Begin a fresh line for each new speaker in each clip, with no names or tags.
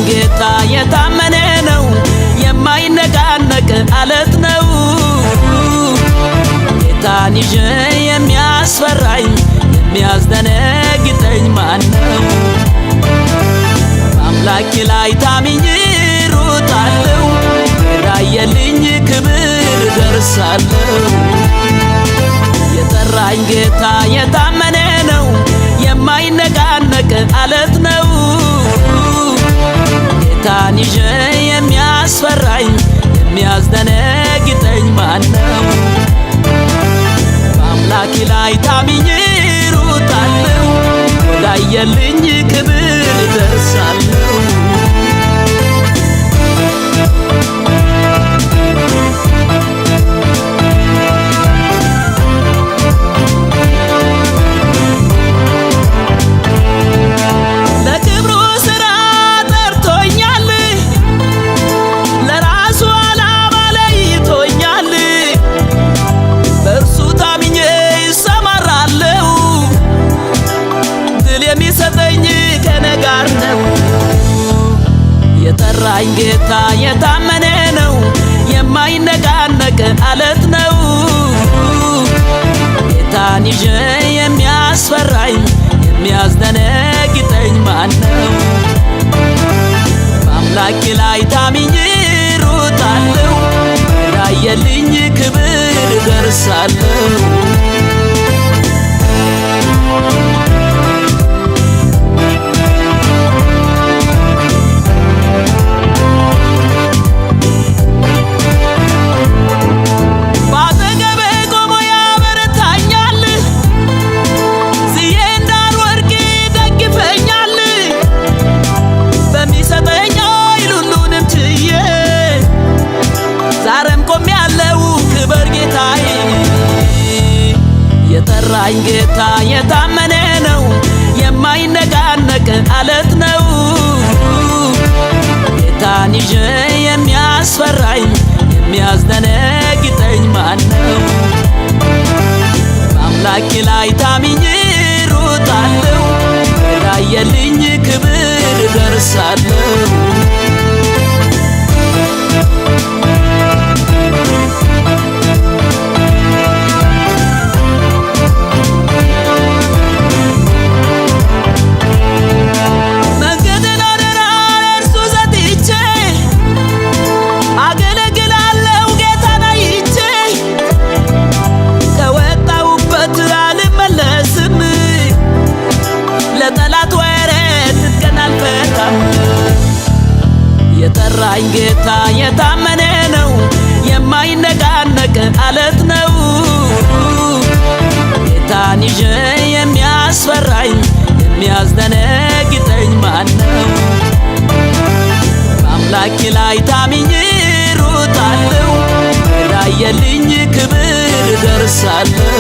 ጌታ የታመነ ነው የማይነቃነቅ አለት ነው። ጌታን ይዤ የሚያስፈራኝ የሚያስደነግጠኝ ማን ነው? በአምላኬ ላይ ታምኜ ሮጣለሁ፣ ወዳየልኝ ክብር ደርሳለሁ። የጠራኝ ጌታ የታመነ ነው የማይነቃነቅ አለት ነው። ጌታን ይዤ የሚያስፈራኝ የሚያስደነግጠኝ ማን ነው? በአምላኬ ላይ ታምኜ ሮጣለሁ፣ ወዳየልኝ ክብር ደርሳለሁ። የጠራኝ ጌታ የታመነ ነው የማይነቃነቅ አለት ነው። ጌታን ይዤ የሚያስፈራኝ የሚያስደነግጠኝ ማን ነው? በአምላኬ ላይ ታምኜ ሮጣለሁ፣ ወዳየልኝ ክብር ደርሳለሁ። የጠራኝ ጌታ የታመነ ነው የማይነቃነቅ አለት ነው። ጌታን ይዤ የሚያስፈራኝ የሚያስደነግጠኝ ማን ነው? በአምላኬ ላይ ታምኜ ሮጣለሁ፣ ወዳየልኝ ክብር ደርሳለሁ። የጠራኝ ጌታ የታመነ ነው የማይነቃነቅ አለት ነው። ጌታን ይዤ የሚያስፈራኝ የሚያስደነግጠኝ ማን ነው? በአምላኬ ላይ ታምኜ ሮጣለሁ፣ ወዳየልኝ ክብር ደርሳለሁ።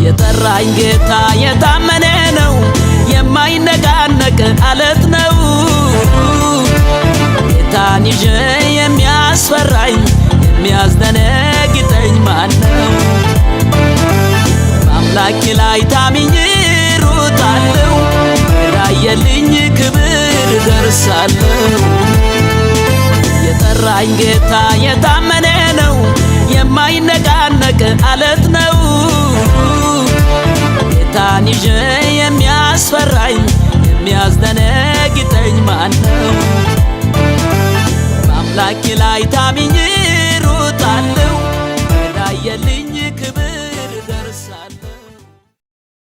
የጠራኝ ጌታ የታመነ ነው የማይነቃነቅ አለት ነው። ጌታን ይዤ የሚያስፈራኝ የሚያስደነግጠኝ ማን ነው? በአምላኬ ላይ ታምኜ ሮጣለሁ፣ ወዳየልኝ ክብር ደርሳለሁ። የጠራኝ ጌታ የታመነ ነው የማይነቃነቅ አለት ነው ጌታን ይዤ የሚያስፈራኝ የሚያስደነግጠኝ ማን ነው በአምላኬ ላይ ታምኜ